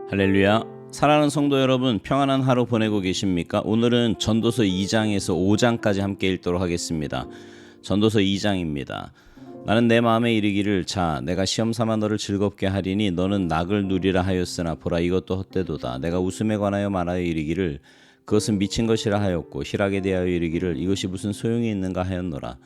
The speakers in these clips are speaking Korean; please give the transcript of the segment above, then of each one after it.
할렐루야. 사랑하는 성도 여러분, 평안한 하루 보내고 계십니까? 오늘은 전도서 2장에서 5장까지 함께 읽도록 하겠습니다. 전도서 2장입니다. 나는 내 마음에 이르기를, 자, 내가 시험 삼아 너를 즐겁게 하리니 너는 낙을 누리라 하였으나 보라, 이것도 헛되도다. 내가 웃음에 관하여 말하여 이르기를, 그것은 미친 것이라 하였고, 희락에 대하여 이르기를, 이것이 무슨 소용이 있는가 하였노라.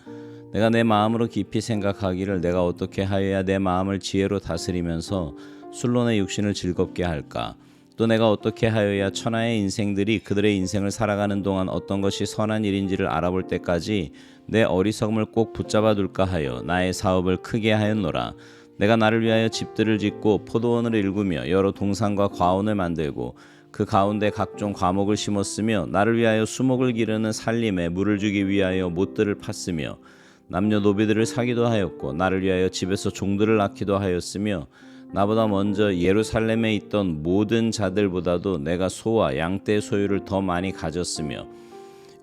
내가 내 마음으로 깊이 생각하기를, 내가 어떻게 하여야 내 마음을 지혜로 다스리면서 술로 내 육신을 즐겁게 할까? 또 내가 어떻게 하여야 천하의 인생들이 그들의 인생을 살아가는 동안 어떤 것이 선한 일인지를 알아볼 때까지 내 어리석음을 꼭 붙잡아 둘까 하여 나의 사업을 크게 하였노라. 내가 나를 위하여 집들을 짓고 포도원을 일구며 여러 동산과 과원을 만들고 그 가운데 각종 과목을 심었으며 나를 위하여 수목을 기르는 살림에 물을 주기 위하여 못들을 팠으며 남녀 노비들을 사기도 하였고 나를 위하여 집에서 종들을 낳기도 하였으며 나보다 먼저 예루살렘에 있던 모든 자들보다도 내가 소와 양떼 소유를 더 많이 가졌으며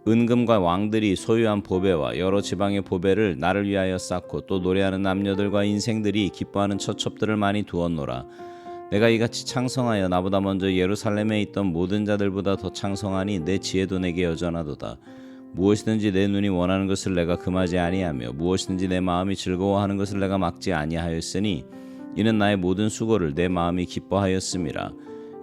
은금과 왕들이 소유한 보배와 여러 지방의 보배를 나를 위하여 쌓고 또 노래하는 남녀들과 인생들이 기뻐하는 처첩들을 많이 두었노라. 내가 이같이 창성하여 나보다 먼저 예루살렘에 있던 모든 자들보다 더 창성하니 내 지혜도 내게 여전하도다. 무엇이든지 내 눈이 원하는 것을 내가 금하지 아니하며 무엇이든지 내 마음이 즐거워하는 것을 내가 막지 아니하였으니 이는 나의 모든 수고를 내 마음이 기뻐하였음이라.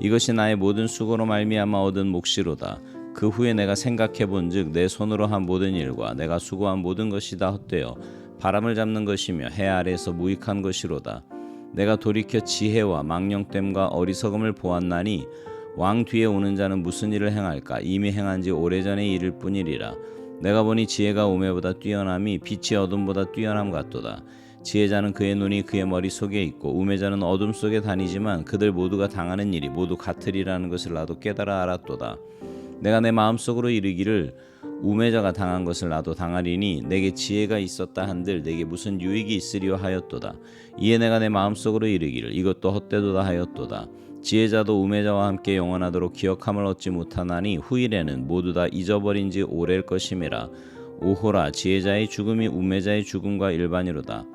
이것이 나의 모든 수고로 말미암아 얻은 몫이로다. 그 후에 내가 생각해 본즉 내 손으로 한 모든 일과 내가 수고한 모든 것이 다 헛되어 바람을 잡는 것이며 해 아래에서 무익한 것이로다. 내가 돌이켜 지혜와 망령됨과 어리석음을 보았나니 왕 뒤에 오는 자는 무슨 일을 행할까? 이미 행한 지 오래전의 일일 뿐이리라. 내가 보니 지혜가 우매보다 뛰어남이 빛이 어둠보다 뛰어남 같도다. 지혜자는 그의 눈이 그의 머릿속에 있고 우매자는 어둠 속에 다니지만 그들 모두가 당하는 일이 모두 같으리라는 것을 나도 깨달아 알았도다. 내가 내 마음속으로 이르기를, 우매자가 당한 것을 나도 당하리니 내게 지혜가 있었다 한들 내게 무슨 유익이 있으리요 하였도다. 이에 내가 내 마음속으로 이르기를, 이것도 헛되도다 하였도다. 지혜자도 우매자와 함께 영원하도록 기억함을 얻지 못하나니 후일에는 모두 다 잊어버린 지 오래일 것임이라. 오호라, 지혜자의 죽음이 우매자의 죽음과 일반이로다.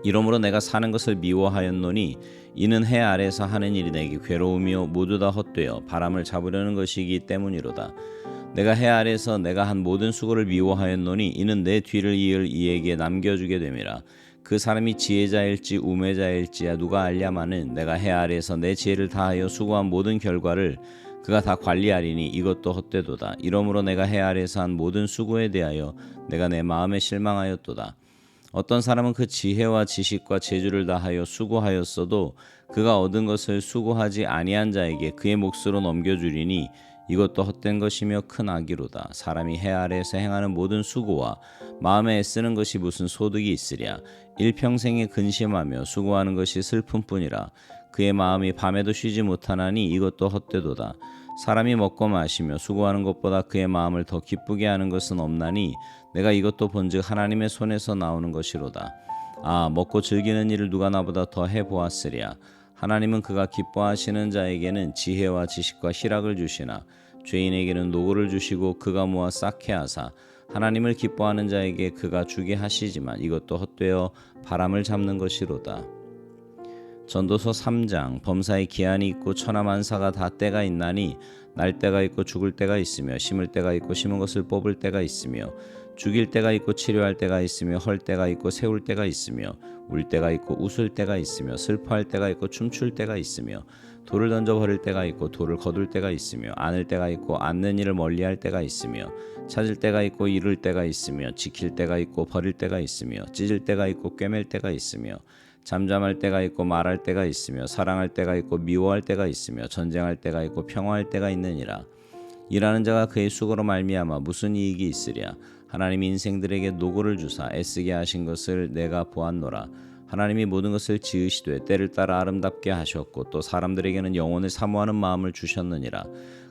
이러므로 내가 사는 것을 미워하였노니 이는 해 아래에서 하는 일이 내게 괴로움이요 모두 다 헛되어 바람을 잡으려는 것이기 때문이로다. 내가 해 아래에서 내가 한 모든 수고를 미워하였노니 이는 내 뒤를 이을 이에게 남겨주게 됨이라. 그 사람이 지혜자일지 우매자일지야 누가 알랴마는 내가 해 아래에서 내 지혜를 다하여 수고한 모든 결과를 그가 다 관리하리니 이것도 헛되도다. 이러므로 내가 해 아래에서 한 모든 수고에 대하여 내가 내 마음에 실망하였도다. 어떤 사람은 그 지혜와 지식과 재주를 다하여 수고하였어도 그가 얻은 것을 수고하지 아니한 자에게 그의 몫으로 넘겨주리니 이것도 헛된 것이며 큰 악이로다. 사람이 해 아래에서 행하는 모든 수고와 마음에 애쓰는 것이 무슨 소득이 있으랴. 일평생에 근심하며 수고하는 것이 슬픔뿐이라. 그의 마음이 밤에도 쉬지 못하나니 이것도 헛되도다. 사람이 먹고 마시며 수고하는 것보다 그의 마음을 더 기쁘게 하는 것은 없나니 내가 이것도 본즉 하나님의 손에서 나오는 것이로다. 아, 먹고 즐기는 일을 누가 나보다 더 해보았으랴. 하나님은 그가 기뻐하시는 자에게는 지혜와 지식과 희락을 주시나 죄인에게는 노고를 주시고 그가 모아 쌓게 하사 하나님을 기뻐하는 자에게 그가 주게 하시지만 이것도 헛되어 바람을 잡는 것이로다. 전도서 3장. 범사에 기한이 있고 천하만사가 다 때가 있나니 날 때가 있고 죽을 때가 있으며 심을 때가 있고 심은 것을 뽑을 때가 있으며 죽일 때가 있고 치료할 때가 있으며 헐 때가 있고 세울 때가 있으며 울 때가 있고 웃을 때가 있으며 슬퍼할 때가 있고 춤출 때가 있으며 돌을 던져 버릴 때가 있고 돌을 거둘 때가 있으며 안을 때가 있고 안는 일을 멀리할 때가 있으며 찾을 때가 있고 잃을 때가 있으며 지킬 때가 있고 버릴 때가 있으며 찢을 때가 있고 꿰맬 때가 있으며 잠잠할 때가 있고 말할 때가 있으며 사랑할 때가 있고 미워할 때가 있으며 전쟁할 때가 있고 평화할 때가 있느니라. 일하는 자가 그의 수고로 말미암아 무슨 이익이 있으랴. 하나님이 인생들에게 노고를 주사 애쓰게 하신 것을 내가 보았노라. 하나님이 모든 것을 지으시되 때를 따라 아름답게 하셨고 또 사람들에게는 영혼을 사모하는 마음을 주셨느니라.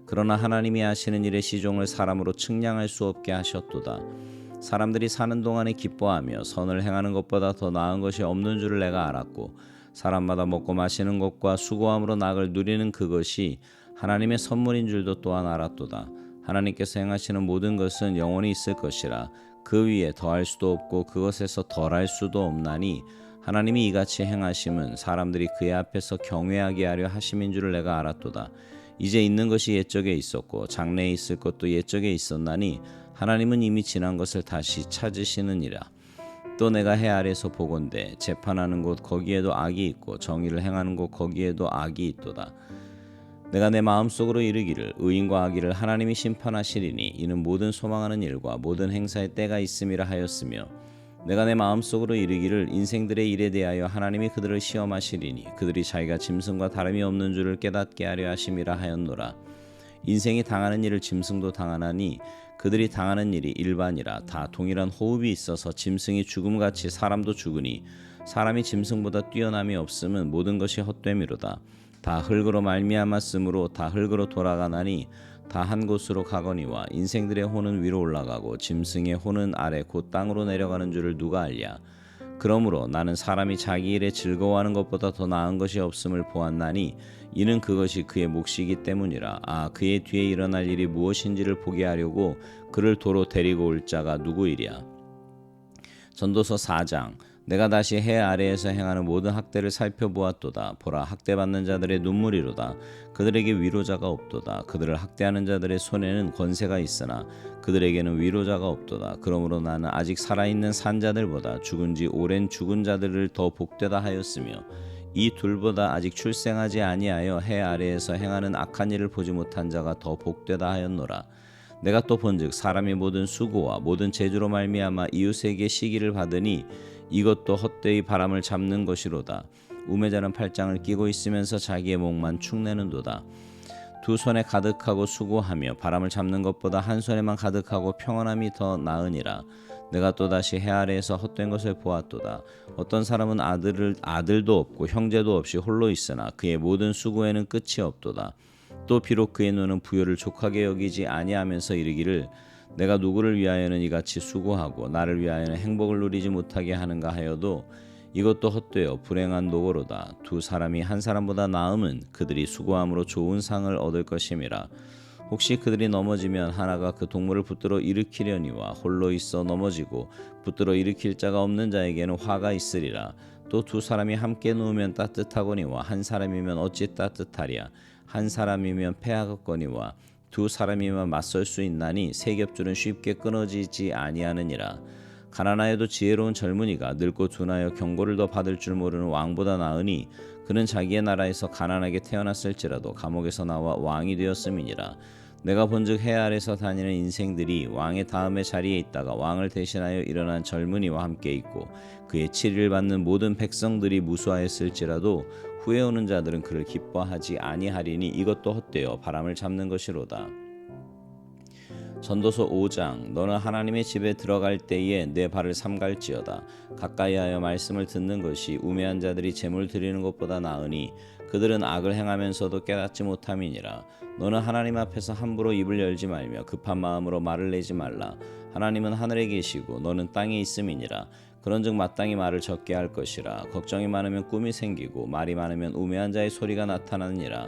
그러나 하나님이 하시는 일의 시종을 사람으로 측량할 수 없게 하셨도다. 사람들이 사는 동안에 기뻐하며 선을 행하는 것보다 더 나은 것이 없는 줄을 내가 알았고 사람마다 먹고 마시는 것과 수고함으로 낙을 누리는 그것이 하나님의 선물인 줄도 또한 알았도다. 하나님께서 행하시는 모든 것은 영원히 있을 것이라. 그 위에 더할 수도 없고 그것에서 덜할 수도 없나니 하나님이 이같이 행하심은 사람들이 그의 앞에서 경외하게 하려 하심인 줄을 내가 알았도다. 이제 있는 것이 옛적에 있었고 장래에 있을 것도 옛적에 있었나니 하나님은 이미 지난 것을 다시 찾으시느니라. 또 내가 해 아래에서 보건대 재판하는 곳 거기에도 악이 있고 정의를 행하는 곳 거기에도 악이 있도다. 내가 내 마음속으로 이르기를 의인과 악의를 하나님이 심판하시리니 이는 모든 소망하는 일과 모든 행사의 때가 있음이라 하였으며, 내가 내 마음속으로 이르기를 인생들의 일에 대하여 하나님이 그들을 시험하시리니 그들이 자기가 짐승과 다름이 없는 줄을 깨닫게 하려 하심이라 하였노라. 인생이 당하는 일을 짐승도 당하나니 그들이 당하는 일이 일반이라. 다 동일한 호흡이 있어서 짐승이 죽음같이 사람도 죽으니 사람이 짐승보다 뛰어남이 없음은 모든 것이 헛됨이로다. 다 흙으로 말미암았으므로 다 흙으로 돌아가나니 다 한 곳으로 가거니와 인생들의 혼은 위로 올라가고 짐승의 혼은 아래 곧 땅으로 내려가는 줄을 누가 알랴. 그러므로 나는 사람이 자기 일에 즐거워하는 것보다 더 나은 것이 없음을 보았나니 이는 그것이 그의 몫이기 때문이라. 그의 뒤에 일어날 일이 무엇인지를 보게 하려고 그를 도로 데리고 올 자가 누구이랴. 전도서 4장. 내가 다시 해 아래에서 행하는 모든 학대를 살펴보았도다. 보라, 학대받는 자들의 눈물이로다. 그들에게 위로자가 없도다. 그들을 학대하는 자들의 손에는 권세가 있으나 그들에게는 위로자가 없도다. 그러므로 나는 아직 살아있는 산자들보다 죽은 지 오랜 죽은 자들을 더 복되다 하였으며, 이 둘보다 아직 출생하지 아니하여 해 아래에서 행하는 악한 일을 보지 못한 자가 더 복되다 하였노라. 내가 또 본즉 사람이 모든 수고와 모든 재주로 말미암아 이웃에게 시기를 받으니 이것도 헛되이 바람을 잡는 것이로다. 우매자는 팔짱을 끼고 있으면서 자기의 목만 축내는도다. 두 손에 가득하고 수고하며 바람을 잡는 것보다 한 손에만 가득하고 평안함이 더 나으니라. 내가 또다시 해 아래에서 헛된 것을 보았도다. 어떤 사람은 아들도 없고 형제도 없이 홀로 있으나 그의 모든 수고에는 끝이 없도다. 또 비록 그의 눈은 부요를 족하게 여기지 아니하면서 이르기를 내가 누구를 위하여는 이같이 수고하고 나를 위하여는 행복을 누리지 못하게 하는가 하여도 이것도 헛되어 불행한 노고로다. 두 사람이 한 사람보다 나음은 그들이 수고함으로 좋은 상을 얻을 것임이라. 혹시 그들이 넘어지면 하나가 그 동물을 붙들어 일으키려니와 홀로 있어 넘어지고 붙들어 일으킬 자가 없는 자에게는 화가 있으리라. 또 두 사람이 함께 누우면 따뜻하거니와 한 사람이면 어찌 따뜻하랴. 한 사람이면 패하겠거니와 두 사람이면 맞설 수 있나니 세 겹줄은 쉽게 끊어지지 아니하느니라. 가난하여도 지혜로운 젊은이가 늙고 둔하여 경고를 더 받을 줄 모르는 왕보다 나으니 그는 자기의 나라에서 가난하게 태어났을지라도 감옥에서 나와 왕이 되었음이니라. 내가 본즉 해 아래서 다니는 인생들이 왕의 다음의 자리에 있다가 왕을 대신하여 일어난 젊은이와 함께 있고 그의 치리를 받는 모든 백성들이 무수하였을지라도 후에 오는 자들은 그를 기뻐하지 아니하리니 이것도 헛되어 바람을 잡는 것이로다. 전도서 5장. 너는 하나님의 집에 들어갈 때에 내 발을 삼갈지어다. 가까이하여 말씀을 듣는 것이 우매한 자들이 제물 드리는 것보다 나으니 그들은 악을 행하면서도 깨닫지 못함이니라. 너는 하나님 앞에서 함부로 입을 열지 말며 급한 마음으로 말을 내지 말라. 하나님은 하늘에 계시고 너는 땅에 있음이니라. 그런즉 마땅히 말을 적게 할 것이라. 걱정이 많으면 꿈이 생기고 말이 많으면 우매한 자의 소리가 나타나느니라.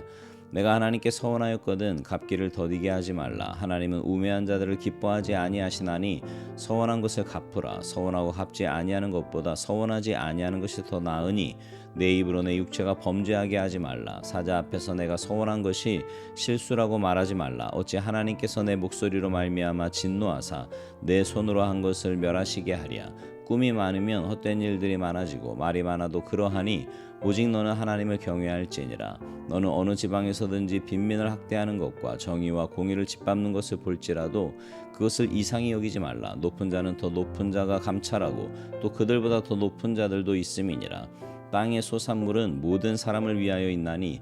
내가 하나님께 서원하였거든 갚기를 더디게 하지 말라. 하나님은 우매한 자들을 기뻐하지 아니하시나니 서원한 것을 갚으라. 서원하고 갚지 아니하는 것보다 서원하지 아니하는 것이 더 나으니 내 입으로 내 육체가 범죄하게 하지 말라. 사자 앞에서 내가 서원한 것이 실수라고 말하지 말라. 어찌 하나님께서 내 목소리로 말미암아 진노하사 내 손으로 한 것을 멸하시게 하랴. 꿈이 많으면 헛된 일들이 많아지고 말이 많아도 그러하니 오직 너는 하나님을 경외할지니라. 너는 어느 지방에서든지 빈민을 학대하는 것과 정의와 공의를 짓밟는 것을 볼지라도 그것을 이상히 여기지 말라. 높은 자는 더 높은 자가 감찰하고 또 그들보다 더 높은 자들도 있음이니라. 땅의 소산물은 모든 사람을 위하여 있나니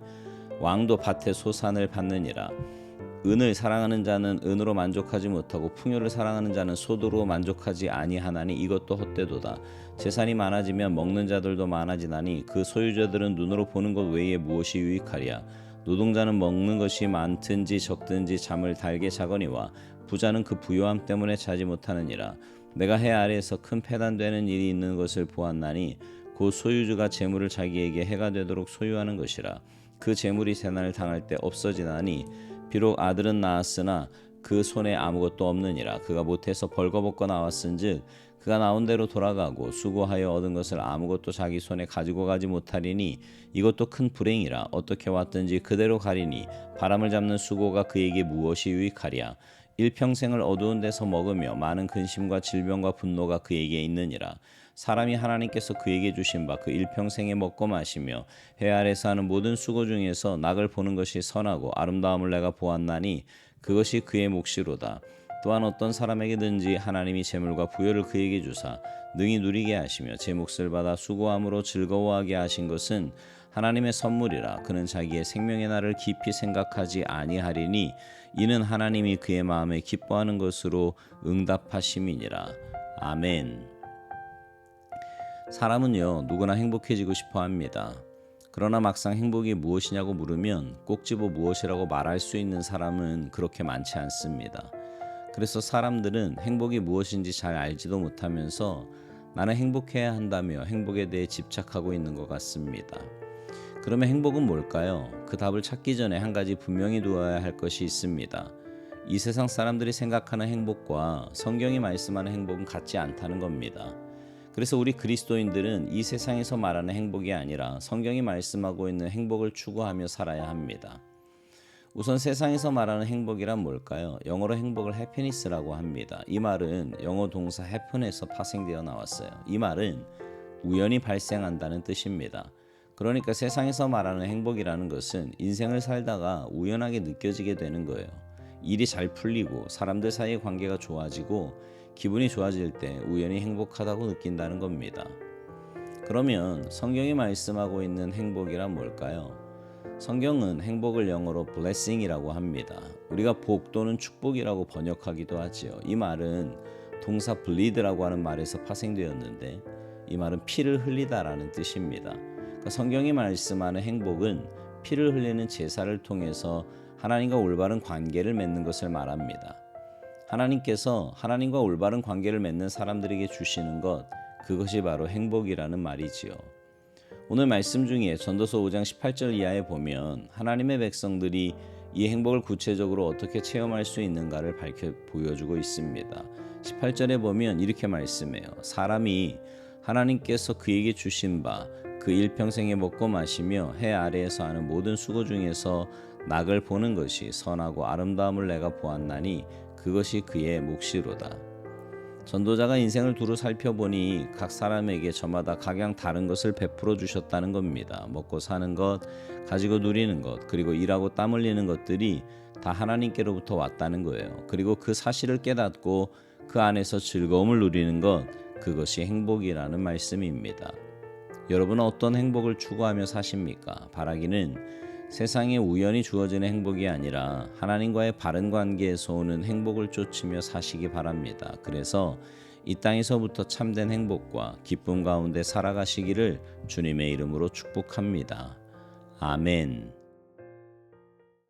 왕도 밭의 소산을 받느니라. 은을 사랑하는 자는 은으로 만족하지 못하고 풍요를 사랑하는 자는 소도로 만족하지 아니하나니 이것도 헛되도다. 재산이 많아지면 먹는 자들도 많아지나니 그 소유자들은 눈으로 보는 것 외에 무엇이 유익하랴. 노동자는 먹는 것이 많든지 적든지 잠을 달게 자거니와 부자는 그 부요함 때문에 자지 못하느니라. 내가 해 아래에서 큰 패단되는 일이 있는 것을 보았나니 그 소유주가 재물을 자기에게 해가 되도록 소유하는 것이라. 그 재물이 재난을 당할 때 없어지나니 비록 아들은 낳았으나 그 손에 아무것도 없느니라. 그가 못해서 벌거벗고 나왔은즉 그가 나온 대로 돌아가고 수고하여 얻은 것을 아무것도 자기 손에 가지고 가지 못하리니 이것도 큰 불행이라. 어떻게 왔든지 그대로 가리니 바람을 잡는 수고가 그에게 무엇이 유익하랴. 일평생을 어두운 데서 먹으며 많은 근심과 질병과 분노가 그에게 있느니라. 사람이 하나님께서 그에게 주신 바 그 일평생에 먹고 마시며 해 아래서 하는 모든 수고 중에서 낙을 보는 것이 선하고 아름다움을 내가 보았나니 그것이 그의 몫이로다. 또한 어떤 사람에게든지 하나님이 재물과 부여를 그에게 주사 능히 누리게 하시며 제 몫을 받아 수고함으로 즐거워하게 하신 것은 하나님의 선물이라. 그는 자기의 생명의 날을 깊이 생각하지 아니하리니 이는 하나님이 그의 마음에 기뻐하는 것으로 응답하심이니라. 아멘. 사람은요, 누구나 행복해지고 싶어 합니다. 그러나 막상 행복이 무엇이냐고 물으면 꼭 집어 무엇이라고 말할 수 있는 사람은 그렇게 많지 않습니다. 그래서 사람들은 행복이 무엇인지 잘 알지도 못하면서 나는 행복해야 한다며 행복에 대해 집착하고 있는 것 같습니다. 그러면 행복은 뭘까요? 그 답을 찾기 전에 한 가지 분명히 두어야 할 것이 있습니다. 이 세상 사람들이 생각하는 행복과 성경이 말씀하는 행복은 같지 않다는 겁니다. 그래서 우리 그리스도인들은 이 세상에서 말하는 행복이 아니라 성경이 말씀하고 있는 행복을 추구하며 살아야 합니다. 우선 세상에서 말하는 행복이란 뭘까요? 영어로 행복을 해피니스라고 합니다. 이 말은 영어 동사 happen에서 파생되어 나왔어요. 이 말은 우연히 발생한다는 뜻입니다. 그러니까 세상에서 말하는 행복이라는 것은 인생을 살다가 우연하게 느껴지게 되는 거예요. 일이 잘 풀리고 사람들 사이의 관계가 좋아지고 기분이 좋아질 때 우연히 행복하다고 느낀다는 겁니다. 그러면 성경이 말씀하고 있는 행복이란 뭘까요? 성경은 행복을 영어로 blessing이라고 합니다. 우리가 복 또는 축복이라고 번역하기도 하지요. 이 말은 동사 bleed라고 하는 말에서 파생되었는데 이 말은 피를 흘리다라는 뜻입니다. 그러니까 성경이 말씀하는 행복은 피를 흘리는 제사를 통해서 하나님과 올바른 관계를 맺는 것을 말합니다. 하나님께서 하나님과 올바른 관계를 맺는 사람들에게 주시는 것, 그것이 바로 행복이라는 말이지요. 오늘 말씀 중에 전도서 5장 18절 이하에 보면 하나님의 백성들이 이 행복을 구체적으로 어떻게 체험할 수 있는가를 보여주고 있습니다. 18절에 보면 이렇게 말씀해요. 사람이 하나님께서 그에게 주신 바 그 일평생에 먹고 마시며 해 아래에서 하는 모든 수고 중에서 낙을 보는 것이 선하고 아름다움을 내가 보았나니 그것이 그의 몫이로다. 전도자가 인생을 두루 살펴보니 각 사람에게 저마다 각양 다른 것을 베풀어 주셨다는 겁니다. 먹고 사는 것, 가지고 누리는 것, 그리고 일하고 땀 흘리는 것들이 다 하나님께로부터 왔다는 거예요. 그리고 그 사실을 깨닫고 그 안에서 즐거움을 누리는 것, 그것이 행복이라는 말씀입니다. 여러분은 어떤 행복을 추구하며 사십니까? 바라기는 세상에 우연히 주어지는 행복이 아니라 하나님과의 바른 관계에서 오는 행복을 쫓으며 사시기 바랍니다. 그래서 이 땅에서부터 참된 행복과 기쁨 가운데 살아가시기를 주님의 이름으로 축복합니다. 아멘.